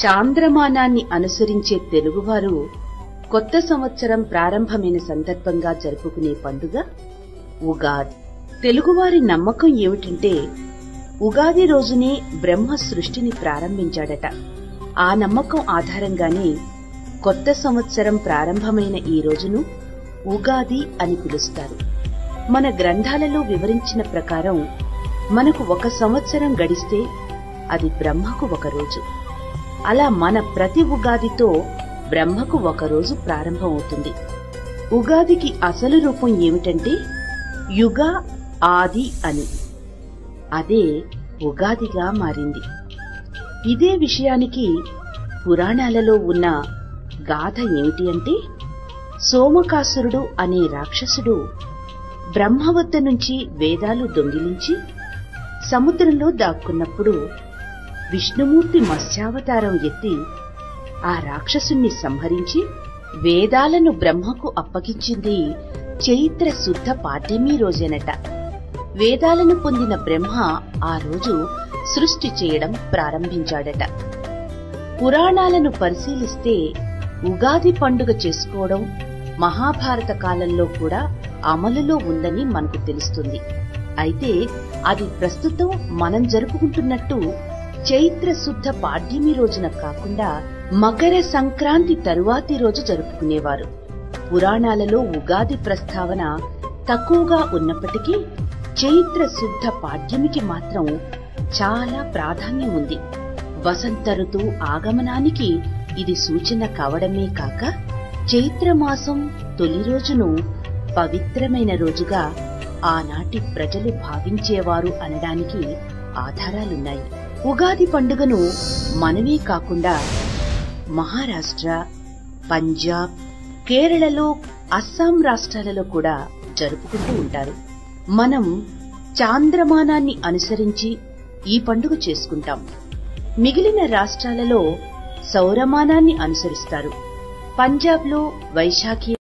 చాంద్రమానాన్ని అనుసరించే తెలుగువారు కొత్త సంవత్సరం ప్రారంభమైన సందర్భంగా జరుపుకునే పండుగ ఉగాది. తెలుగువారి నమ్మకం ఏమిటంటే ఉగాది రోజునే బ్రహ్మ సృష్టిని ప్రారంభించాడట. ఆ నమ్మకం ఆధారంగానే కొత్త సంవత్సరం ప్రారంభమైన ఈ రోజును ఉగాది అని పిలుస్తారు. మన గ్రంథాలలో వివరించిన ప్రకారం మనకు ఒక సంవత్సరం గడిస్తే అది బ్రహ్మకు ఒక రోజు. అలా మన ప్రతి ఉగాదితో బ్రహ్మకు ఒక రోజు ప్రారంభమవుతుంది. ఉగాదికి అసలు రూపం ఏమిటంటే యుగ ఆది అని. అదే ఉగాదిగా మారింది. ఇదే విషయానికి పురాణాలలో ఉన్న గాథ ఏమిటి అంటే, సోమకాసురుడు అనే రాక్షసుడు బ్రహ్మ వద్ద నుంచి వేదాలు దొంగిలించి సముద్రంలో దాక్కున్నప్పుడు విష్ణుమూర్తి మత్స్యావతారం ఎత్తి ఆ రాక్షసుణ్ణి సంహరించి వేదాలను బ్రహ్మకు అప్పగించింది చైత్ర శుద్ధ పాడ్యమి రోజేనట. వేదాలను పొందిన బ్రహ్మ ఆ రోజు సృష్టి చేయడం ప్రారంభించాడట. పురాణాలను పరిశీలిస్తే ఉగాది పండుగ చేసుకోవడం మహాభారత కాలంలో కూడా అమలులో ఉందని మనకు తెలుస్తుంది. అయితే అది ప్రస్తుతం మనం జరుపుకుంటున్నట్టు చైత్ర శుద్ధ పాడ్యమి రోజున కాకుండా మకర సంక్రాంతి తరువాతి రోజు జరుపుకునేవారు. పురాణాలలో ఉగాది ప్రస్తావన తక్కువగా ఉన్నప్పటికీ చైత్ర శుద్ధ పాడ్యమికి మాత్రం చాలా ప్రాధాన్యం ఉంది. వసంత ఋతువు ఆగమనానికి ఇది సూచన కావడమే కాక చైత్రమాసం తొలి రోజును పవిత్రమైన రోజుగా ఆనాటి ప్రజలు భావించేవారు అనడానికి ఆధారాలున్నాయి. ఉగాది పండుగను మనమే కాకుండా మహారాష్ట్ర, పంజాబ్, కేరళలో, అస్సాం రాష్ట్రాలలో కూడా జరుపుకుంటూ ఉంటారు. మనం చాంద్రమానాన్ని అనుసరించి ఈ పండుగ చేసుకుంటాం. మిగిలిన రాష్ట్రాలలో సౌరమానాన్ని అనుసరిస్తారు. పంజాబ్లో వైశాఖి